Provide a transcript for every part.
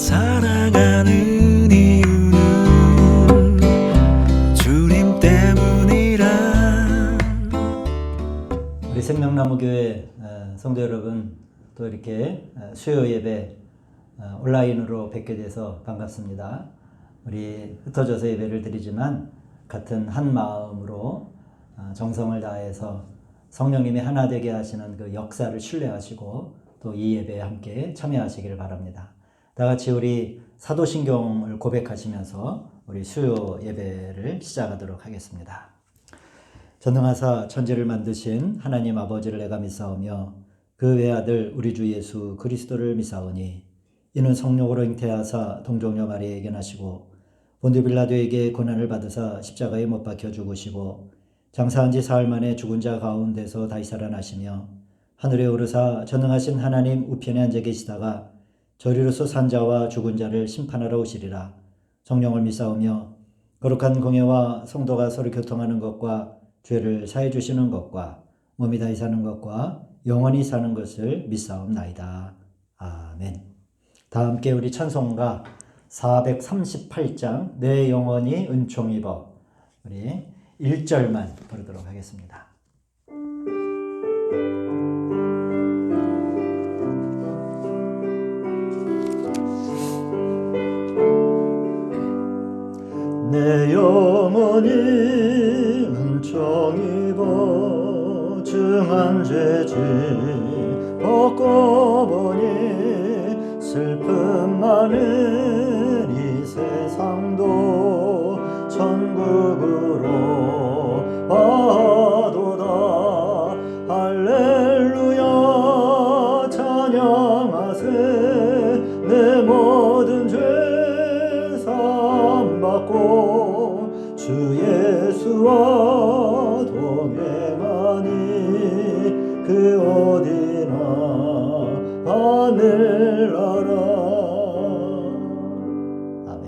살아가는 이유는 주님 때문이라. 우리 생명나무교회 성도 여러분, 또 이렇게 수요 예배 온라인으로 뵙게 돼서 반갑습니다. 우리 흩어져서 예배를 드리지만 같은 한 마음으로 정성을 다해서 성령님이 하나 되게 하시는 그 역사를 신뢰하시고 또 이 예배에 함께 참여하시기를 바랍니다. 다 같이 우리 사도신경을 고백하시면서 우리 수요 예배를 시작하도록 하겠습니다. 전능하사 천지를 만드신 하나님 아버지를 내가 믿사오며 그 외아들 우리 주 예수 그리스도를 믿사오니 이는 성령으로 잉태하사 동정녀 마리아에게 나시고 본디 빌라도에게 고난을 받으사 십자가에 못 박혀 죽으시고 장사한 지 사흘 만에 죽은 자 가운데서 다시 살아나시며 하늘에 오르사 전능하신 하나님 우편에 앉아 계시다가 저리로서 산 자와 죽은 자를 심판하러 오시리라. 성령을 믿사오며 거룩한 공예와 성도가 서로 교통하는 것과 죄를 사해 주시는 것과 몸이 다시 사는 것과 영원히 사는 것을 믿사옵나이다. 아멘. 다 함께 우리 찬송가 438장 내 영혼이 은총 입어 우리 1절만 부르도록 하겠습니다. 내 영혼이 은총 입어 증한 죄지 벗고 보니 슬픔 많은 이 세상도 천국으로 와도다. 할렐루야 찬양하세. 내 모든 죄 사함받고 주 예수와 동행하니 그 어디나 하늘나라. 아멘.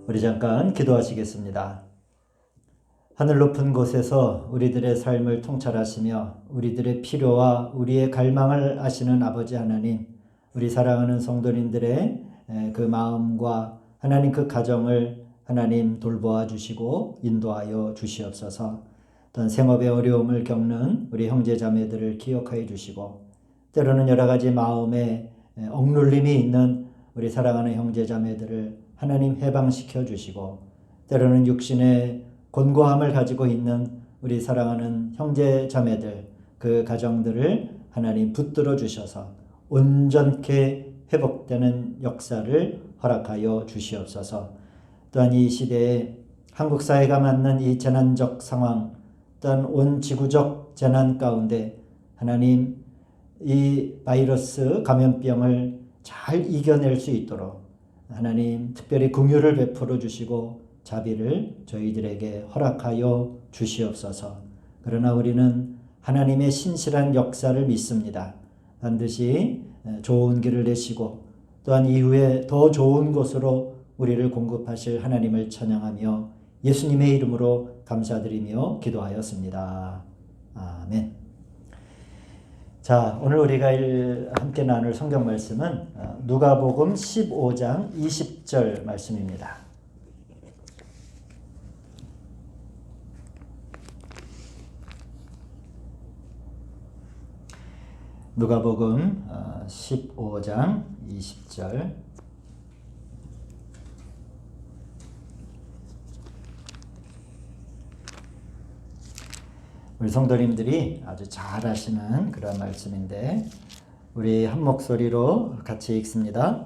우리 잠깐 기도하시겠습니다. 하늘 높은 곳에서 우리들의 삶을 통찰하시며 우리들의 필요와 우리의 갈망을 아시는 아버지 하나님, 우리 사랑하는 성도님들의 그 마음과 하나님 그 가정을 하나님 돌보아 주시고 인도하여 주시옵소서. 또한 생업의 어려움을 겪는 우리 형제 자매들을 기억하여 주시고 때로는 여러 가지 마음에 억눌림이 있는 우리 사랑하는 형제 자매들을 하나님 해방시켜 주시고 때로는 육신의 곤고함을 가지고 있는 우리 사랑하는 형제 자매들 그 가정들을 하나님 붙들어 주셔서 온전케 회복되는 역사를 허락하여 주시옵소서. 또한 이 시대에 한국 사회가 맞는 이 재난적 상황, 또한 온 지구적 재난 가운데 하나님 이 바이러스 감염병을 잘 이겨낼 수 있도록 하나님 특별히 긍휼을 베풀어 주시고 자비를 저희들에게 허락하여 주시옵소서. 그러나 우리는 하나님의 신실한 역사를 믿습니다. 반드시 좋은 길을 내시고 또한 이후에 더 좋은 곳으로 우리를 공급하실 하나님을 찬양하며 예수님의 이름으로 감사드리며 기도하였습니다. 아멘. 자, 오늘 우리가 함께 나눌 성경 말씀은 누가복음 15장 20절 말씀입니다. 누가복음 15장 20절. 우리 성도님들이 아주 잘 아시는 그런 말씀인데 우리 한 목소리로 같이 읽습니다.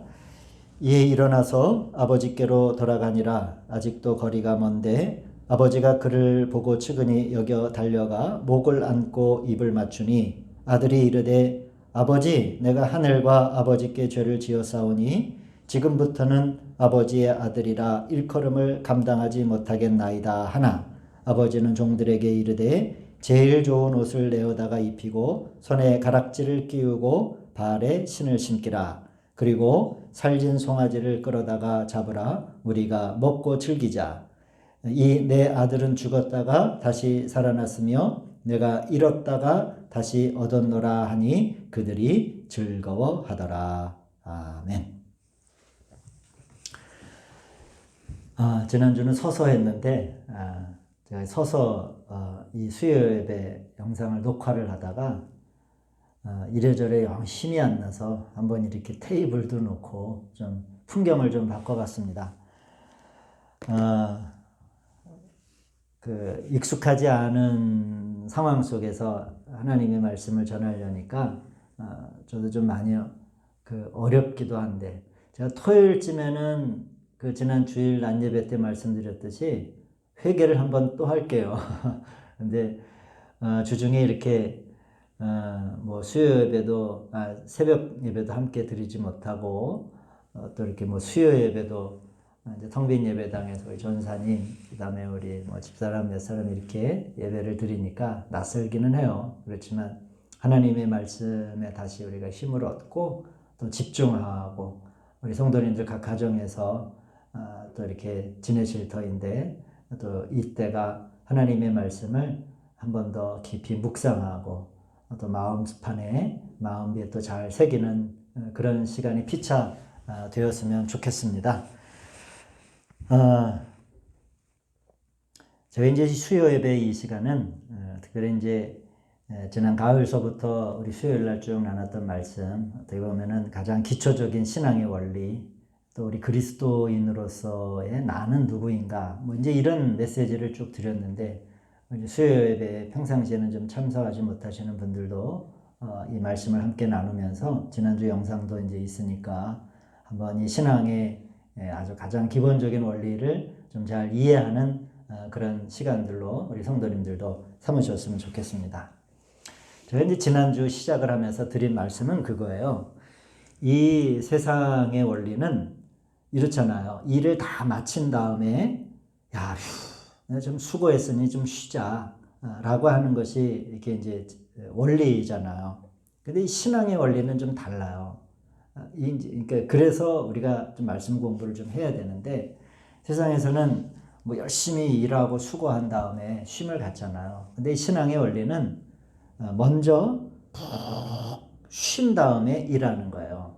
이에 일어나서 아버지께로 돌아가니라. 아직도 거리가 먼데 아버지가 그를 보고 측은히 여겨 달려가 목을 안고 입을 맞추니 아들이 이르되 아버지 내가 하늘과 아버지께 죄를 지었사오니 지금부터는 아버지의 아들이라 일컬음을 감당하지 못하겠나이다 하나 아버지는 종들에게 이르되 제일 좋은 옷을 내어다가 입히고 손에 가락지를 끼우고 발에 신을 신기라. 그리고 살진 송아지를 끌어다가 잡으라. 우리가 먹고 즐기자. 이 내 아들은 죽었다가 다시 살아났으며 내가 잃었다가 다시 얻었노라 하니 그들이 즐거워하더라. 아멘. 지난주는 서서 했는데, 제가 서서 이 수요 예배 영상을 녹화를 하다가 이래저래 영 힘이 안 나서 한번 이렇게 테이블도 놓고 좀 풍경을 좀 바꿔봤습니다. 익숙하지 않은 상황 속에서 하나님의 말씀을 전하려니까 저도 좀 많이 어렵기도 한데, 제가 토요일쯤에는 지난 주일 낮 예배 때 말씀드렸듯이 회개를 한번 또 할게요. 근데 주중에 이렇게 뭐 수요 예배도 새벽 예배도 함께 드리지 못하고 또 이렇게 뭐 수요 예배도 이제 텅빈 예배당에서 우리 전사님, 그다음에 우리 뭐 집사람 몇 사람 이렇게 예배를 드리니까 낯설기는 해요. 그렇지만 하나님의 말씀에 다시 우리가 힘을 얻고 또 집중하고, 우리 성도님들 각 가정에서 또 이렇게 지내실 터인데, 또 이때가 하나님의 말씀을 한 번 더 깊이 묵상하고 또 마음에 또 잘 새기는 그런 시간이 피차 되었으면 좋겠습니다. 저희 이제 수요 예배 이 시간은 특별히 이제 지난 가을서부터 우리 수요일 날 쭉 나눴던 말씀, 어떻게 보면은 가장 기초적인 신앙의 원리, 또 우리 그리스도인으로서의 나는 누구인가, 뭐 이제 이런 메시지를 쭉 드렸는데, 수요 예배 평상시에는 좀 참석하지 못하시는 분들도 이 말씀을 함께 나누면서 지난주 영상도 이제 있으니까 한번 이 신앙의 아주 가장 기본적인 원리를 좀 잘 이해하는 그런 시간들로 우리 성도님들도 삼으셨으면 좋겠습니다. 제가 이제 지난주 시작을 하면서 드린 말씀은 그거예요. 이 세상의 원리는 이렇잖아요. 일을 다 마친 다음에 내가 좀 수고했으니 좀 쉬자 라고 하는 것이 이게 이제 원리잖아요. 근데 이 신앙의 원리는 좀 달라요. 그러니까 그래서 우리가 좀 말씀 공부를 좀 해야 되는데, 세상에서는 뭐 열심히 일하고 수고한 다음에 쉼을 갖잖아요. 근데 이 신앙의 원리는 먼저 푹 쉰 다음에 일하는 거예요.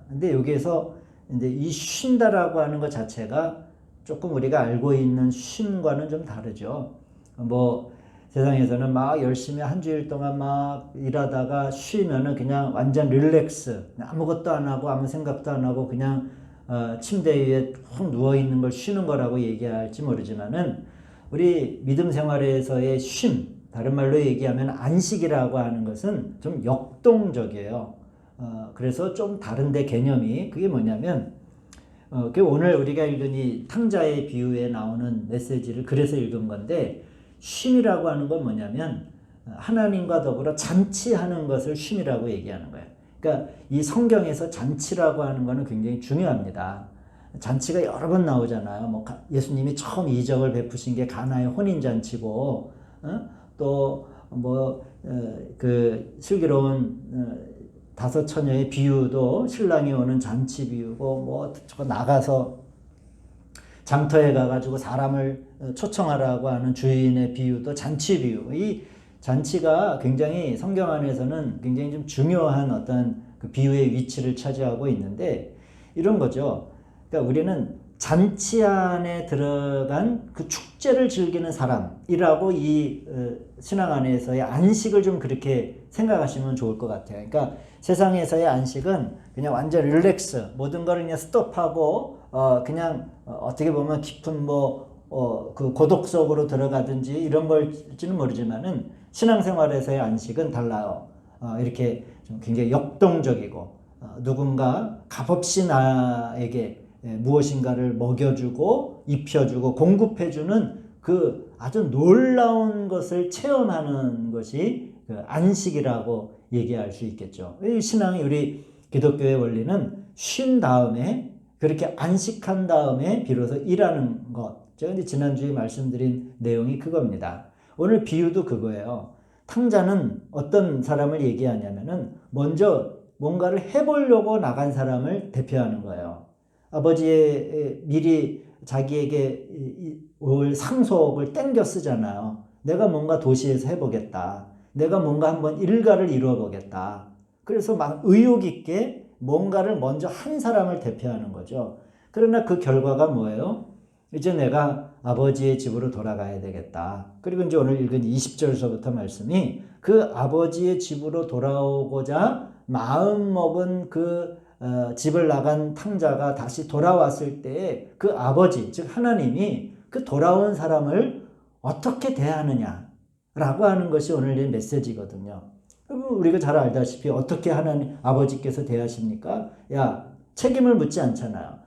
근데 여기에서 이제 이 쉰다라고 하는 것 자체가 조금 우리가 알고 있는 쉼과는 좀 다르죠. 뭐 세상에서는 막 열심히 한 주일 동안 막 일하다가 쉬면은 그냥 완전 릴렉스, 아무것도 안 하고 아무 생각도 안 하고 그냥 침대 위에 푹 누워 있는 걸 쉬는 거라고 얘기할지 모르지만은, 우리 믿음 생활에서의 쉼, 다른 말로 얘기하면 안식이라고 하는 것은 좀 역동적이에요. 그래서 좀 다른데 개념이, 그게 뭐냐면 오늘 우리가 읽은 이 탕자의 비유에 나오는 메시지를 그래서 읽은 건데, 쉼이라고 하는 건 뭐냐면 하나님과 더불어 잔치하는 것을 쉼이라고 얘기하는 거예요. 그러니까 이 성경에서 잔치라고 하는 거는 굉장히 중요합니다. 잔치가 여러 번 나오잖아요. 뭐 예수님이 처음 이적을 베푸신 게 가나의 혼인잔치고, 또 뭐 슬기로운 다섯 처녀의 비유도 신랑이 오는 잔치 비유고, 뭐 저거 나가서 장터에 가가지고 사람을 초청하라고 하는 주인의 비유도 잔치 비유. 이 잔치가 굉장히 성경 안에서는 굉장히 좀 중요한 어떤 그 비유의 위치를 차지하고 있는데, 이런 거죠. 그러니까 우리는 잔치 안에 들어간 그 축제를 즐기는 사람이라고 이 신앙 안에서의 안식을 좀 그렇게 생각하시면 좋을 것 같아요. 그러니까 세상에서의 안식은 그냥 완전 릴렉스, 모든 걸 그냥 스톱하고 그냥 어떻게 보면 깊은 그 고독 속으로 들어가든지 이런 걸지는 모르지만은, 신앙생활에서의 안식은 달라요. 이렇게 좀 굉장히 역동적이고, 누군가 값없이 나에게 무엇인가를 먹여주고 입혀주고 공급해주는 그 아주 놀라운 것을 체험하는 것이 그 안식이라고 얘기할 수 있겠죠. 이 신앙이, 우리 기독교의 원리는 쉰 다음에, 그렇게 안식한 다음에 비로소 일하는 것. 제가 이제 지난주에 말씀드린 내용이 그겁니다. 오늘 비유도 그거예요. 탕자는 어떤 사람을 얘기하냐면은 먼저 뭔가를 해보려고 나간 사람을 대표하는 거예요. 아버지의 미리 자기에게 올 상속을 땡겨 쓰잖아요. 내가 뭔가 도시에서 해보겠다. 내가 뭔가 한번 일가를 이루어보겠다. 그래서 막 의욕 있게 뭔가를 먼저 한 사람을 대표하는 거죠. 그러나 그 결과가 뭐예요? 이제 내가 아버지의 집으로 돌아가야 되겠다. 그리고 이제 오늘 읽은 20절서부터 말씀이 그 아버지의 집으로 돌아오고자 마음먹은 그 집을 나간 탕자가 다시 돌아왔을 때 그 아버지, 즉 하나님이 그 돌아온 사람을 어떻게 대하느냐라고 하는 것이 오늘의 메시지거든요. 우리가 잘 알다시피 어떻게 하나님 아버지께서 대하십니까? 야, 책임을 묻지 않잖아요.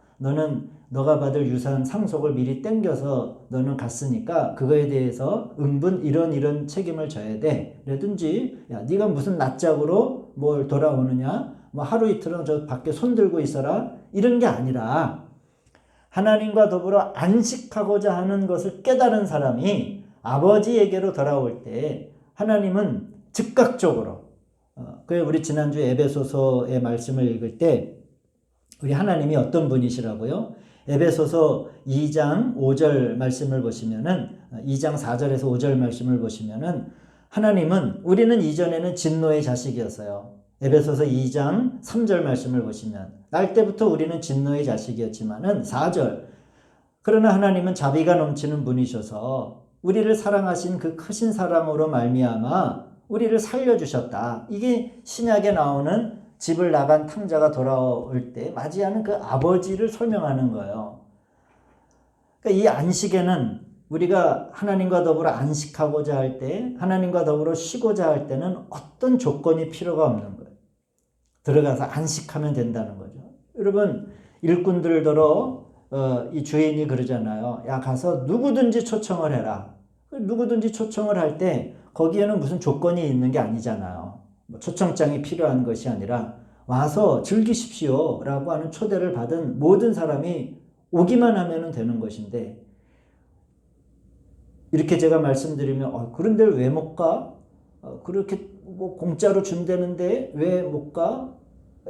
너가 받을 유산 상속을 미리 땡겨서 너는 갔으니까 그거에 대해서 응분 이런 책임을 져야 돼. 라든지 야, 네가 무슨 낯짝으로 뭘 돌아오느냐? 뭐 하루 이틀은 저 밖에 손 들고 있어라. 이런 게 아니라 하나님과 더불어 안식하고자 하는 것을 깨달은 사람이 아버지에게로 돌아올 때 하나님은 즉각적으로 우리 지난주 에베소서의 말씀을 읽을 때 우리 하나님이 어떤 분이시라고요? 에베소서 2장 5절 말씀을 보시면은 2장 4절에서 5절 말씀을 보시면은 하나님은 우리는 이전에는 진노의 자식이었어요. 에베소서 2장 3절 말씀을 보시면 날 때부터 우리는 진노의 자식이었지만은 4절 그러나 하나님은 자비가 넘치는 분이셔서 우리를 사랑하신 그 크신 사랑으로 말미암아 우리를 살려주셨다. 이게 신약에 나오는 집을 나간 탕자가 돌아올 때 맞이하는 그 아버지를 설명하는 거예요. 그러니까 이 안식에는 우리가 하나님과 더불어 안식하고자 할 때, 하나님과 더불어 쉬고자 할 때는 어떤 조건이 필요가 없는 거예요. 들어가서 안식하면 된다는 거죠. 여러분, 일꾼들더러 이 주인이 그러잖아요. 야, 가서 누구든지 초청을 해라. 누구든지 초청을 할 때 거기에는 무슨 조건이 있는 게 아니잖아요. 초청장이 필요한 것이 아니라 와서 즐기십시오 라고 하는 초대를 받은 모든 사람이 오기만 하면 되는 것인데 이렇게 제가 말씀드리면 그런 데를 왜 못 가? 그렇게 뭐 공짜로 준다는데 왜 못 가?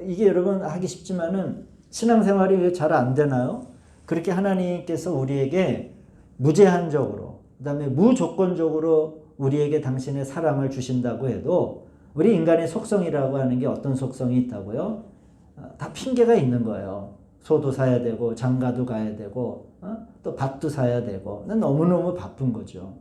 이게 여러분 하기 쉽지만은 신앙생활이 왜 잘 안 되나요? 그렇게 하나님께서 우리에게 무제한적으로 그다음에 무조건적으로 우리에게 당신의 사랑을 주신다고 해도 우리 인간의 속성이라고 하는 게 어떤 속성이 있다고요? 다 핑계가 있는 거예요. 소도 사야 되고 장가도 가야 되고 또 밥도 사야 되고 너무너무 바쁜 거죠.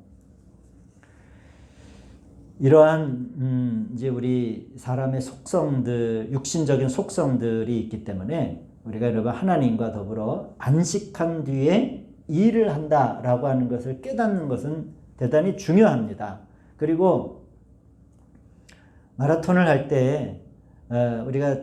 이러한 이제 우리 사람의 속성들, 육신적인 속성들이 있기 때문에 우리가 여러분 하나님과 더불어 안식한 뒤에 일을 한다라고 하는 것을 깨닫는 것은 대단히 중요합니다. 그리고 마라톤을 할 때 우리가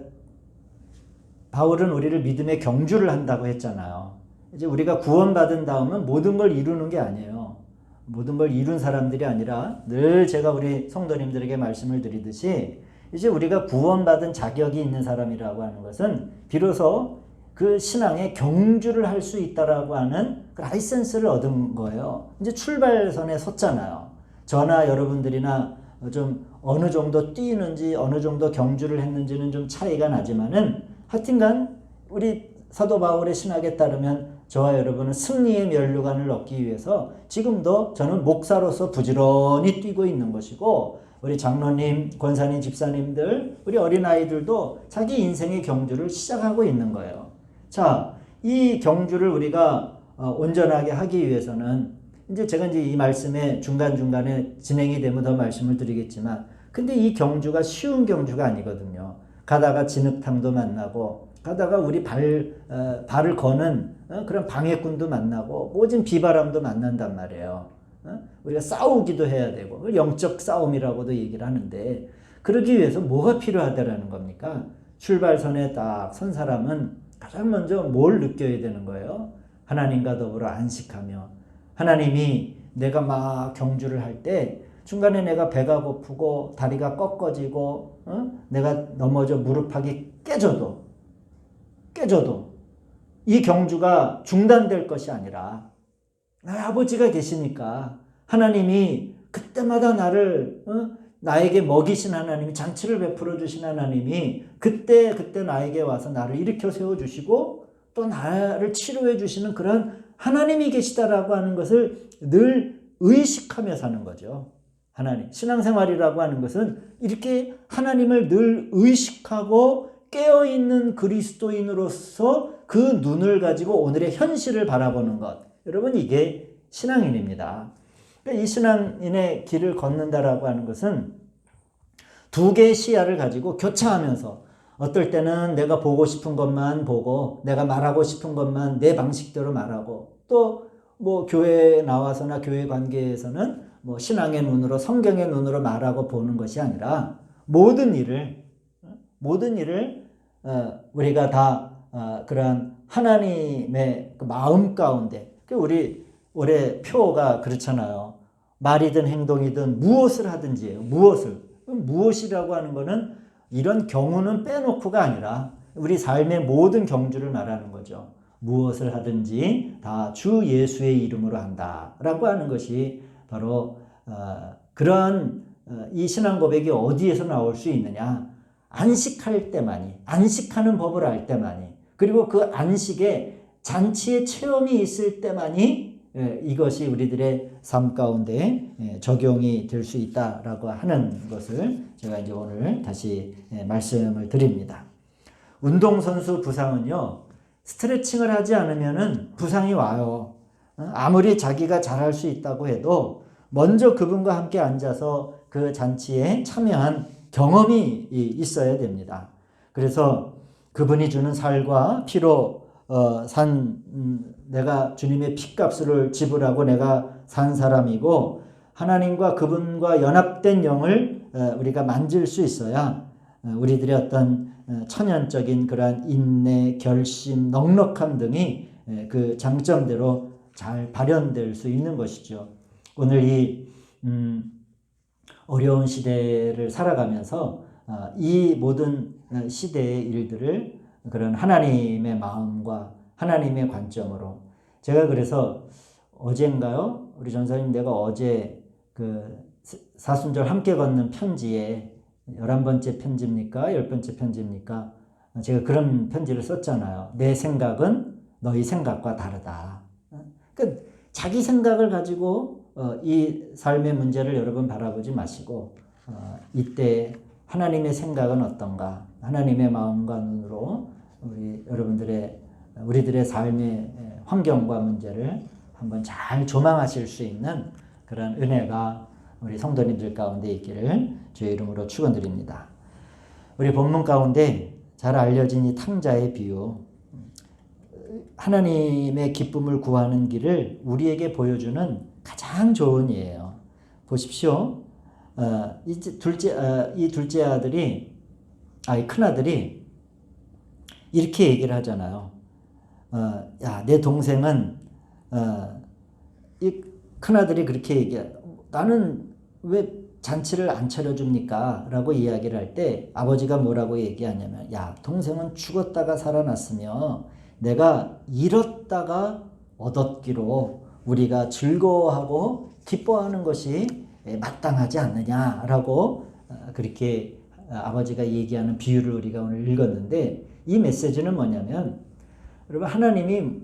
바울은 우리를 믿음의 경주를 한다고 했잖아요. 이제 우리가 구원받은 다음은 모든 걸 이루는 게 아니에요. 모든 걸 이룬 사람들이 아니라 늘 제가 우리 성도님들에게 말씀을 드리듯이 이제 우리가 구원받은 자격이 있는 사람이라고 하는 것은 비로소 그 신앙의 경주를 할 수 있다라고 하는 그 라이센스를 얻은 거예요. 이제 출발선에 섰잖아요. 저나 여러분들이나 좀 어느 정도 뛰는지 어느 정도 경주를 했는지는 좀 차이가 나지만은 하여튼간 우리 사도 바울의 신학에 따르면 저와 여러분은 승리의 면류관을 얻기 위해서 지금도 저는 목사로서 부지런히 뛰고 있는 것이고 우리 장로님, 권사님, 집사님들, 우리 어린아이들도 자기 인생의 경주를 시작하고 있는 거예요. 자, 이 경주를 우리가 온전하게 하기 위해서는 이제 제가 이 말씀에 중간중간에 진행이 되면 더 말씀을 드리겠지만 근데 이 경주가 쉬운 경주가 아니거든요. 가다가 진흙탕도 만나고 가다가 우리 발을 거는 그런 방해꾼도 만나고 모진 비바람도 만난단 말이에요. 우리가 싸우기도 해야 되고 영적 싸움이라고도 얘기를 하는데 그러기 위해서 뭐가 필요하다라는 겁니까? 출발선에 딱 선 사람은 가장 먼저 뭘 느껴야 되는 거예요? 하나님과 더불어 안식하며 하나님이 내가 막 경주를 할 때 중간에 내가 배가 고프고 다리가 꺾어지고 내가 넘어져 무릎팍이 깨져도 이 경주가 중단될 것이 아니라 나의 아버지가 계시니까 하나님이 그때마다 나에게 먹이신 하나님이 잔치를 베풀어 주신 하나님이 그때 나에게 와서 나를 일으켜 세워주시고 또 나를 치료해 주시는 그런 하나님이 계시다라고 하는 것을 늘 의식하며 사는 거죠. 하나님. 신앙생활이라고 하는 것은 이렇게 하나님을 늘 의식하고 깨어있는 그리스도인으로서 그 눈을 가지고 오늘의 현실을 바라보는 것. 여러분 이게 신앙인입니다. 그러니까 이 신앙인의 길을 걷는다라고 하는 것은 두 개의 시야를 가지고 교차하면서 어떨 때는 내가 보고 싶은 것만 보고 내가 말하고 싶은 것만 내 방식대로 말하고 또 뭐 교회에 나와서나 교회 관계에서는 뭐 신앙의 눈으로 성경의 눈으로 말하고 보는 것이 아니라 모든 일을 우리가 다 그러한 하나님의 그 마음 가운데 우리 올해 표가 그렇잖아요. 말이든 행동이든 무엇을 하든지예요. 무엇이라고 하는 거는 이런 경우는 빼놓고가 아니라 우리 삶의 모든 경주를 말하는 거죠. 무엇을 하든지 다 주 예수의 이름으로 한다라고 하는 것이 바로 그러한 이 신앙 고백이 어디에서 나올 수 있느냐? 안식할 때만이, 안식하는 법을 알 때만이, 그리고 그 안식에 잔치의 체험이 있을 때만이 이것이 우리들의 삶 가운데 적용이 될 수 있다라고 하는 것을 제가 이제 오늘 다시 말씀을 드립니다. 운동선수 부상은요, 스트레칭을 하지 않으면은 부상이 와요. 아무리 자기가 잘할 수 있다고 해도 먼저 그분과 함께 앉아서 그 잔치에 참여한 경험이 있어야 됩니다. 그래서 그분이 주는 살과 피로 내가 주님의 핏값을 지불하고 내가 산 사람이고 하나님과 그분과 연합된 영을 우리가 만질 수 있어야 우리들의 어떤 천연적인 그러한 인내, 결심, 넉넉함 등이 그 장점대로 잘 발현될 수 있는 것이죠. 오늘 이 어려운 시대를 살아가면서 이 모든 시대의 일들을 그런 하나님의 마음과 하나님의 관점으로 제가 그래서 어젠가요? 우리 전사님 내가 어제 그 사순절 함께 걷는 편지에 11번째 편지입니까? 10번째 편지입니까? 제가 그런 편지를 썼잖아요. 내 생각은 너희 생각과 다르다. 그러니까 자기 생각을 가지고 이 삶의 문제를 여러분 바라보지 마시고 이때 하나님의 생각은 어떤가? 하나님의 마음과 눈으로 우리들의 삶의 환경과 문제를 한번 잘 조망하실 수 있는 그런 은혜가 우리 성도님들 가운데 있기를 주의 이름으로 축원드립니다. 우리 본문 가운데 잘 알려진 이 탕자의 비유, 하나님의 기쁨을 구하는 길을 우리에게 보여주는 가장 좋은 예예요. 보십시오. 이 둘째 아들이, 이 큰 아들이 이렇게 얘기를 하잖아요. 야, 내 동생은 이 큰 아들이 그렇게 얘기해. 나는 왜 잔치를 안 차려줍니까? 라고 이야기를 할 때 아버지가 뭐라고 얘기하냐면, 야, 동생은 죽었다가 살아났으며 내가 잃었다가 얻었기로 우리가 즐거워하고 기뻐하는 것이 마땅하지 않느냐라고 그렇게 아버지가 얘기하는 비유를 우리가 오늘 읽었는데, 이 메시지는 뭐냐면, 여러분, 하나님이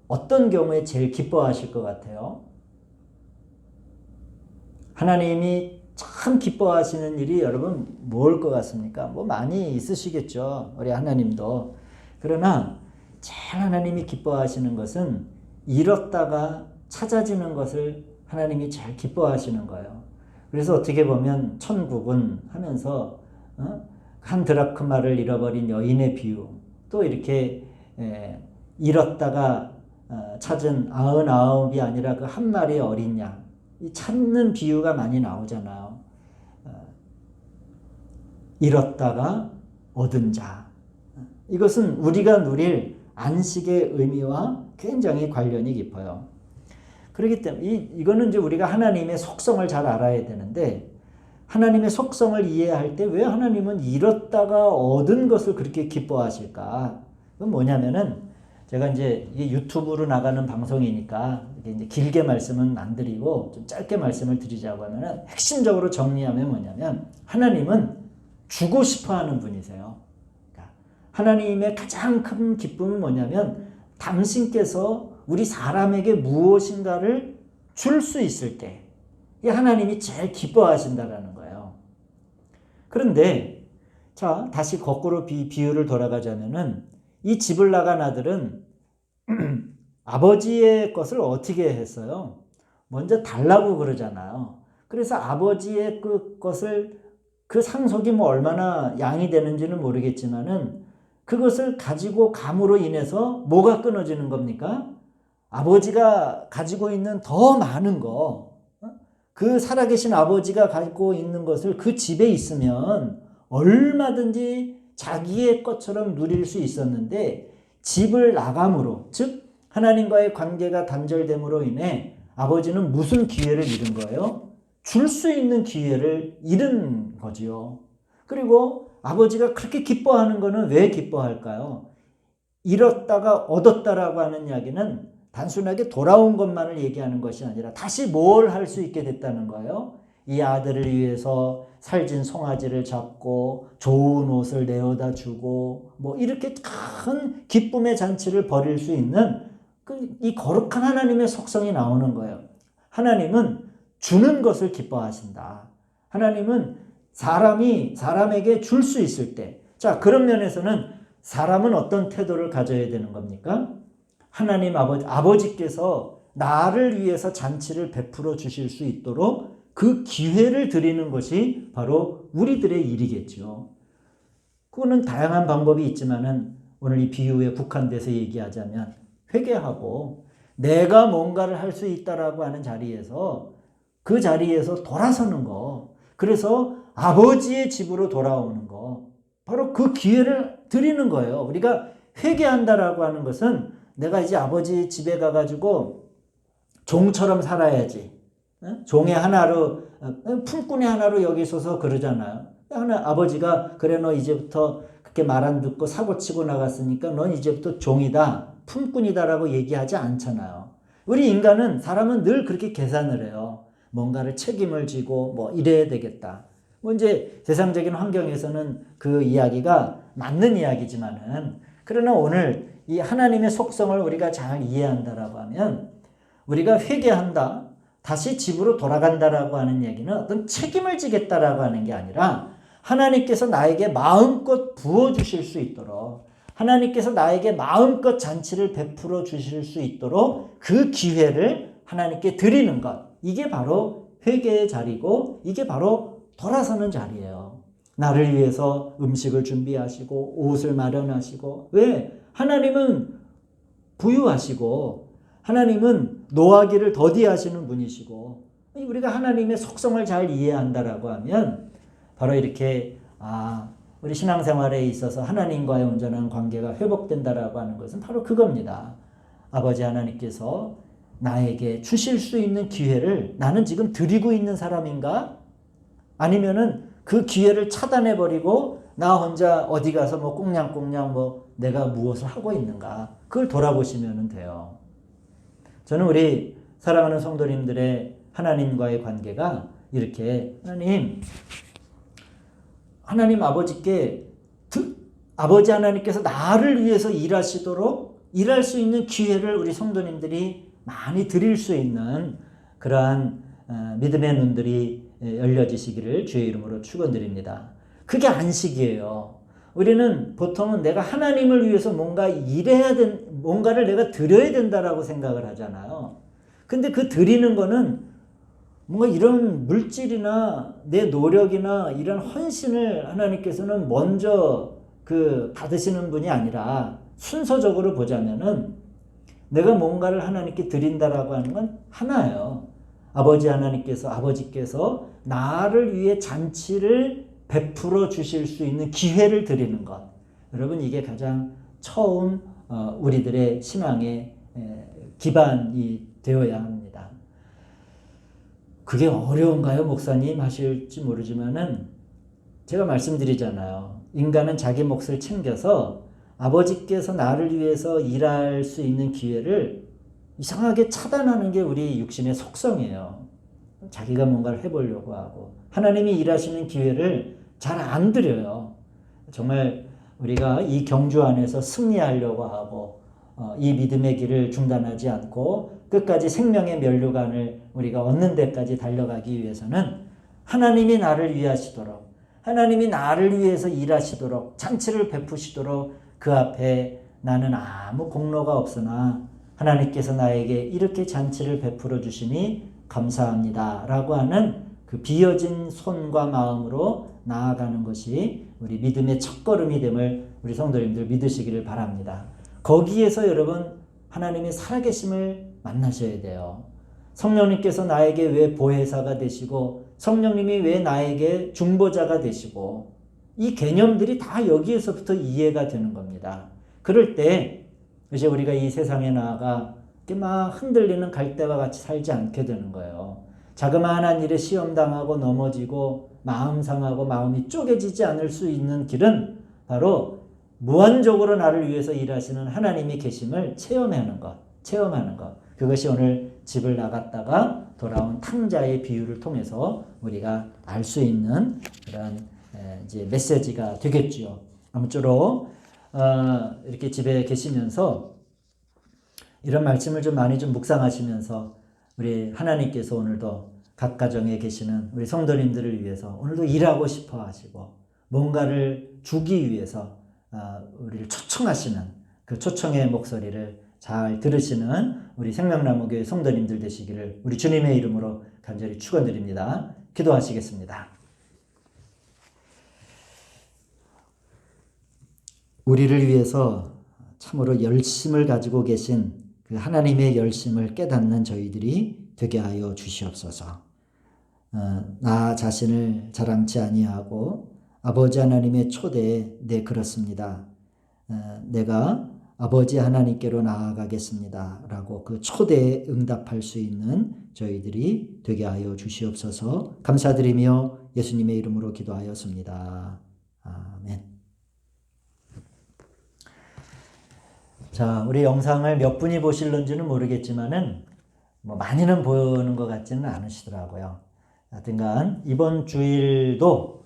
어떤 경우에 제일 기뻐하실 것 같아요? 하나님이 참 기뻐하시는 일이 여러분 뭘 것 같습니까? 뭐 많이 있으시겠죠. 우리 하나님도. 그러나 제일 하나님이 기뻐하시는 것은 잃었다가 찾아지는 것을 하나님이 제일 기뻐하시는 거예요. 그래서 어떻게 보면 천국은 하면서 한 드라크마를 잃어버린 여인의 비유, 또 이렇게 잃었다가 찾은 99이 아니라 그 한 마리의 어린 양, 이 찾는 비유가 많이 나오잖아요. 잃었다가 얻은 자. 이것은 우리가 누릴 안식의 의미와 굉장히 관련이 깊어요. 그렇기 때문에 이거는 이제 우리가 하나님의 속성을 잘 알아야 되는데, 하나님의 속성을 이해할 때 왜 하나님은 잃었다가 얻은 것을 그렇게 기뻐하실까? 그건 뭐냐면은, 제가 이제 이게 유튜브로 나가는 방송이니까 이제 길게 말씀은 안 드리고 좀 짧게 말씀을 드리자고 하면은, 핵심적으로 정리하면 뭐냐면, 하나님은 주고 싶어 하는 분이세요. 그러니까 하나님의 가장 큰 기쁨은 뭐냐면, 당신께서 우리 사람에게 무엇인가를 줄 수 있을 때, 이 하나님이 제일 기뻐하신다라는 거예요. 그런데 자, 다시 거꾸로 비유를 돌아가자면은, 이 집을 나간 아들은 아버지의 것을 어떻게 했어요? 먼저 달라고 그러잖아요. 그래서 아버지의 그 것을 그 상속이 뭐 얼마나 양이 되는지는 모르겠지만은 그것을 가지고 감으로 인해서 뭐가 끊어지는 겁니까? 아버지가 가지고 있는 더 많은 거, 그 살아계신 아버지가 가지고 있는 것을 그 집에 있으면 얼마든지 자기의 것처럼 누릴 수 있었는데 집을 나감으로, 즉 하나님과의 관계가 단절됨으로 인해 아버지는 무슨 기회를 잃은 거예요? 줄 수 있는 기회를 잃은 거지요. 그리고 아버지가 그렇게 기뻐하는 거는 왜 기뻐할까요? 잃었다가 얻었다라고 하는 이야기는 단순하게 돌아온 것만을 얘기하는 것이 아니라 다시 뭘 할 수 있게 됐다는 거예요. 이 아들을 위해서 살진 송아지를 잡고 좋은 옷을 내어다 주고 뭐 이렇게 큰 기쁨의 잔치를 벌일 수 있는 이 거룩한 하나님의 속성이 나오는 거예요. 하나님은 주는 것을 기뻐하신다. 하나님은 사람에게 줄 수 있을 때, 자, 그런 면에서는 사람은 어떤 태도를 가져야 되는 겁니까? 하나님 아버지께서 나를 위해서 잔치를 베풀어 주실 수 있도록 그 기회를 드리는 것이 바로 우리들의 일이겠죠. 그거는 다양한 방법이 있지만은 오늘 이 비유에 국한돼서 얘기하자면 회개하고 내가 뭔가를 할 수 있다라고 하는 자리에서 그 자리에서 돌아서는 거, 그래서 아버지의 집으로 돌아오는 거, 바로 그 기회를 드리는 거예요. 우리가 회개한다라고 하는 것은 내가 이제 아버지 집에 가가지고 종처럼 살아야지, 종의 하나로, 품꾼의 하나로 여기 있어서 그러잖아요. 아버지가 그래 너 이제부터 그렇게 말 안 듣고 사고치고 나갔으니까 넌 이제부터 종이다, 품꾼이다라고 얘기하지 않잖아요. 우리 인간은, 사람은 늘 그렇게 계산을 해요. 뭔가를 책임을 지고 뭐 이래야 되겠다. 뭐 이제 세상적인 환경에서는 그 이야기가 맞는 이야기지만은, 그러나 오늘 이 하나님의 속성을 우리가 잘 이해한다라고 하면, 우리가 회개한다, 다시 집으로 돌아간다라고 하는 얘기는 어떤 책임을 지겠다라고 하는 게 아니라 하나님께서 나에게 마음껏 부어주실 수 있도록, 하나님께서 나에게 마음껏 잔치를 베풀어 주실 수 있도록 그 기회를 하나님께 드리는 것, 이게 바로 회개의 자리고 이게 바로 돌아서는 자리예요. 나를 위해서 음식을 준비하시고 옷을 마련하시고, 왜? 하나님은 부유하시고 하나님은 노하기를 더디하시는 분이시고, 우리가 하나님의 속성을 잘 이해한다라고 하면 바로 이렇게 우리 신앙생활에 있어서 하나님과의 온전한 관계가 회복된다라고 하는 것은 바로 그겁니다. 아버지 하나님께서 나에게 주실 수 있는 기회를 나는 지금 드리고 있는 사람인가? 아니면은 그 기회를 차단해버리고 나 혼자 어디 가서 뭐 꽁냥꽁냥 뭐 내가 무엇을 하고 있는가? 그걸 돌아보시면 돼요. 저는 우리 사랑하는 성도님들의 하나님과의 관계가 이렇게, 하나님 아버지께, 아버지 하나님께서 나를 위해서 일하시도록 일할 수 있는 기회를 우리 성도님들이 많이 드릴 수 있는 그러한 믿음의 눈들이 열려지시기를 주의 이름으로 축원드립니다. 그게 안식이에요. 우리는 보통은 내가 하나님을 위해서 뭔가를 내가 드려야 된다라고 생각을 하잖아요. 근데 그 드리는 거는 뭔가 이런 물질이나 내 노력이나 이런 헌신을 하나님께서는 먼저 받으시는 분이 아니라 순서적으로 보자면은 내가 뭔가를 하나님께 드린다라고 하는 건 하나예요. 아버지께서 나를 위해 잔치를 베풀어 주실 수 있는 기회를 드리는 것. 여러분, 이게 가장 처음 우리들의 신앙의 기반이 되어야 합니다. 그게 어려운가요, 목사님? 하실지 모르지만은 제가 말씀드리잖아요. 인간은 자기 몫을 챙겨서 아버지께서 나를 위해서 일할 수 있는 기회를 이상하게 차단하는 게 우리 육신의 속성이에요. 자기가 뭔가를 해보려고 하고 하나님이 일하시는 기회를 잘 안 드려요. 정말 우리가 이 경주 안에서 승리하려고 하고 이 믿음의 길을 중단하지 않고 끝까지 생명의 면류관을 우리가 얻는 데까지 달려가기 위해서는 하나님이 나를 위하시도록, 하나님이 나를 위해서 일하시도록, 잔치를 베푸시도록 그 앞에 나는 아무 공로가 없으나 하나님께서 나에게 이렇게 잔치를 베풀어 주시니 감사합니다 라고 하는 그 비어진 손과 마음으로 나아가는 것이 우리 믿음의 첫걸음이 됨을 우리 성도님들 믿으시기를 바랍니다. 거기에서 여러분 하나님의 살아계심을 만나셔야 돼요. 성령님께서 나에게 왜 보혜사가 되시고 성령님이 왜 나에게 중보자가 되시고 이 개념들이 다 여기에서부터 이해가 되는 겁니다. 그럴 때 이제 우리가 이 세상에 나아가 막 흔들리는 갈대와 같이 살지 않게 되는 거예요. 자그마한 일에 시험당하고 넘어지고 마음 상하고 마음이 쪼개지지 않을 수 있는 길은 바로 무한적으로 나를 위해서 일하시는 하나님이 계심을 체험하는 것. 그것이 오늘 집을 나갔다가 돌아온 탕자의 비유를 통해서 우리가 알 수 있는 그런 이제 메시지가 되겠지요. 아무쪼록 이렇게 집에 계시면서 이런 말씀을 좀 많이 좀 묵상하시면서 우리 하나님께서 오늘도 각 가정에 계시는 우리 성도님들을 위해서 오늘도 일하고 싶어 하시고 뭔가를 주기 위해서 우리를 초청하시는 그 초청의 목소리를 잘 들으시는 우리 생명나무교회 성도님들 되시기를 우리 주님의 이름으로 간절히 축원드립니다. 기도하시겠습니다. 우리를 위해서 참으로 열심을 가지고 계신 그 하나님의 열심을 깨닫는 저희들이 되게 하여 주시옵소서. 나 자신을 자랑치 아니하고 아버지 하나님의 초대에 네 그렇습니다. 내가 아버지 하나님께로 나아가겠습니다 라고 그 초대에 응답할 수 있는 저희들이 되게 하여 주시옵소서. 감사드리며 예수님의 이름으로 기도하였습니다. 아멘. 자, 우리 영상을 몇 분이 보실는지는 모르겠지만은 뭐 많이는 보는 것 같지는 않으시더라고요. 하여튼간 이번 주일도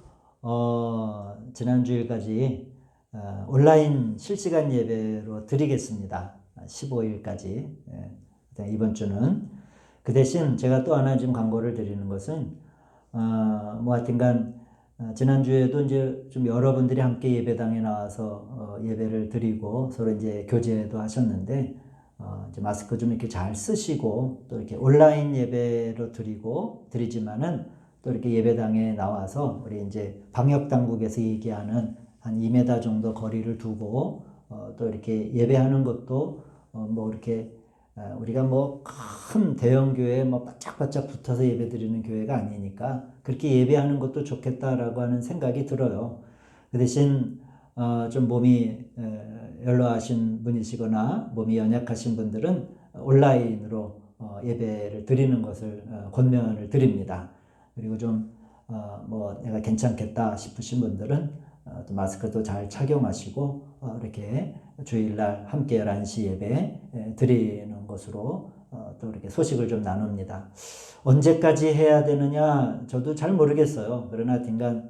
지난 주일까지 온라인 실시간 예배로 드리겠습니다. 15일까지. 이번 주는. 그 대신 제가 또 하나 지금 광고를 드리는 것은 뭐 하여튼간 지난주에도 이제 좀 여러분들이 함께 예배당에 나와서 예배를 드리고 서로 이제 교제도 하셨는데 이제 마스크 좀 이렇게 잘 쓰시고 또 이렇게 온라인 예배로 드리지만은 또 이렇게 예배당에 나와서 우리 이제 방역 당국에서 얘기하는 한 2m 정도 거리를 두고 또 이렇게 예배하는 것도 뭐 이렇게 우리가 뭐 큰 대형 교회에 뭐 바짝바짝 붙어서 예배 드리는 교회가 아니니까 그렇게 예배하는 것도 좋겠다라고 하는 생각이 들어요. 그 대신 좀 몸이 연로하신 분이시거나 몸이 연약하신 분들은 온라인으로 예배를 드리는 것을 권면을 드립니다. 그리고 좀 뭐 내가 괜찮겠다 싶으신 분들은 또 마스크도 잘 착용하시고 이렇게 주일날 함께 11시 예배 드리는 것으로 또 이렇게 소식을 좀 나눕니다. 언제까지 해야 되느냐 저도 잘 모르겠어요. 그러나 하여튼간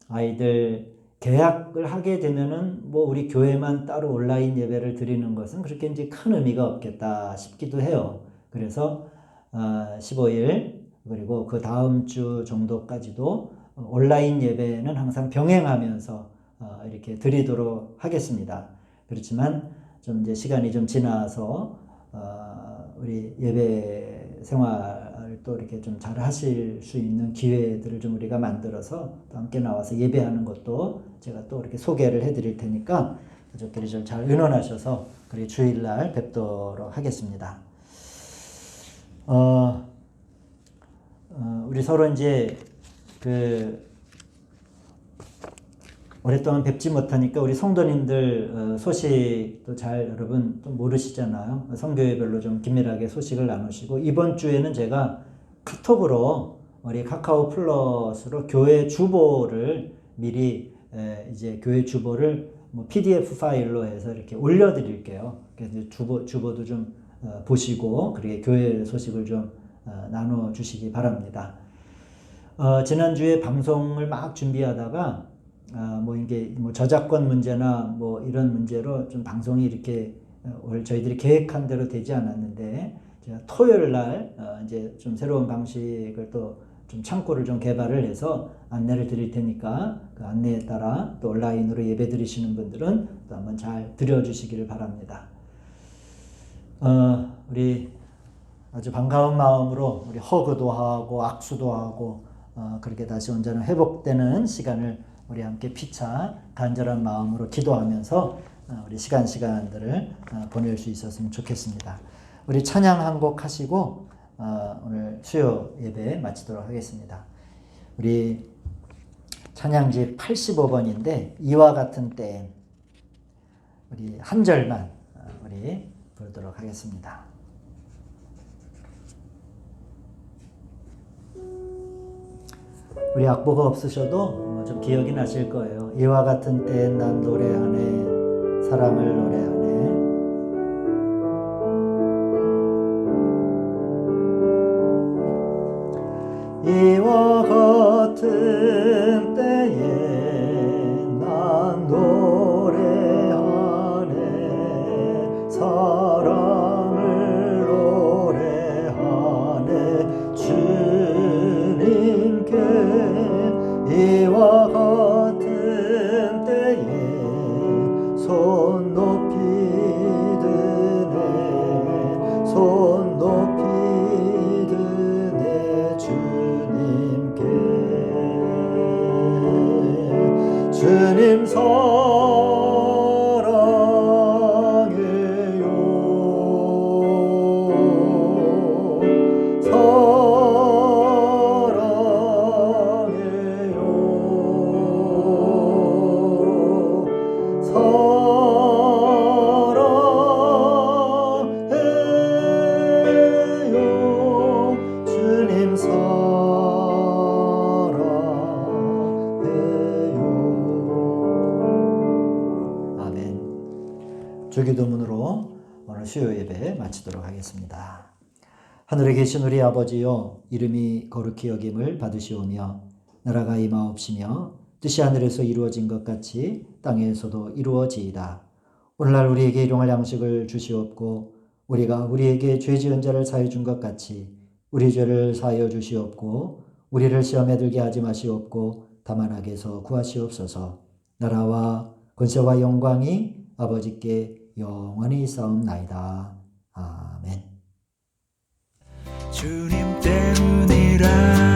아이들 계약을 하게 되면은 뭐 우리 교회만 따로 온라인 예배를 드리는 것은 그렇게 이제 큰 의미가 없겠다 싶기도 해요. 그래서 15일 그리고 그 다음 주 정도까지도 온라인 예배는 항상 병행하면서 이렇게 드리도록 하겠습니다. 그렇지만 좀 이제 시간이 좀 지나서 우리 예배 생활을 또 이렇게 좀 잘 하실 수 있는 기회들을 좀 우리가 만들어서 또 함께 나와서 예배하는 것도 제가 또 이렇게 소개를 해드릴 테니까 가족들이 좀 잘 의논하셔서 그리고 주일날 뵙도록 하겠습니다. 우리 서로 이제 오랫동안 뵙지 못하니까 우리 성도님들 소식도 잘 여러분 또 모르시잖아요. 성교회별로 좀 긴밀하게 소식을 나누시고 이번 주에는 제가 카톡으로 우리 카카오 플러스로 교회 주보를 미리 이제 교회 주보를 뭐 PDF 파일로 해서 이렇게 올려드릴게요. 그래서 주보도 좀 보시고 그리고 교회 소식을 좀 나눠 주시기 바랍니다. 지난주에 방송을 막 준비하다가 뭐 이게 뭐 저작권 문제나 뭐 이런 문제로 좀 방송이 이렇게 저희들이 계획한 대로 되지 않았는데 제가 토요일 날 이제 좀 새로운 방식을 또 좀 창구를 좀 개발을 해서 안내를 드릴 테니까 그 안내에 따라 또 온라인으로 예배 드리시는 분들은 또 한번 잘 드려주시기를 바랍니다. 우리 아주 반가운 마음으로 우리 허그도 하고 악수도 하고 그렇게 다시 온전히 회복되는 시간을 우리 함께 피차 간절한 마음으로 기도하면서 우리 시간들을 보낼 수 있었으면 좋겠습니다. 우리 찬양 한 곡 하시고 오늘 수요 예배 마치도록 하겠습니다. 우리 찬양지 85번인데 이와 같은 때 우리 한 절만 우리 부르도록 하겠습니다. 우리 악보가 없으셔도 좀 기억이 나실 거예요. 이와 같은 때에 난 노래하네, 사랑을 노래하네. 이와 같은 때에 난 노래하네, 사랑을 노래하네, 주님께. 이와 같은 때에 손 높이 드네, 손 높이 드네, 주님께. 주님 주기도문으로 오늘 수요 예배 마치도록 하겠습니다. 하늘에 계신 우리 아버지여, 이름이 거룩히 여김을 받으시오며 나라가 임하옵시며 뜻이 하늘에서 이루어진 것 같이 땅에서도 이루어지이다. 오늘날 우리에게 일용할 양식을 주시옵고 우리가 우리에게 죄 지은 자를 사해 준 것 같이 우리 죄를 사하여 주시옵고 우리를 시험에 들게 하지 마시옵고 다만 악에서 구하시옵소서. 나라와 권세와 영광이 아버지께 영원히 있사옵나이다. 아멘. 주님 때문이라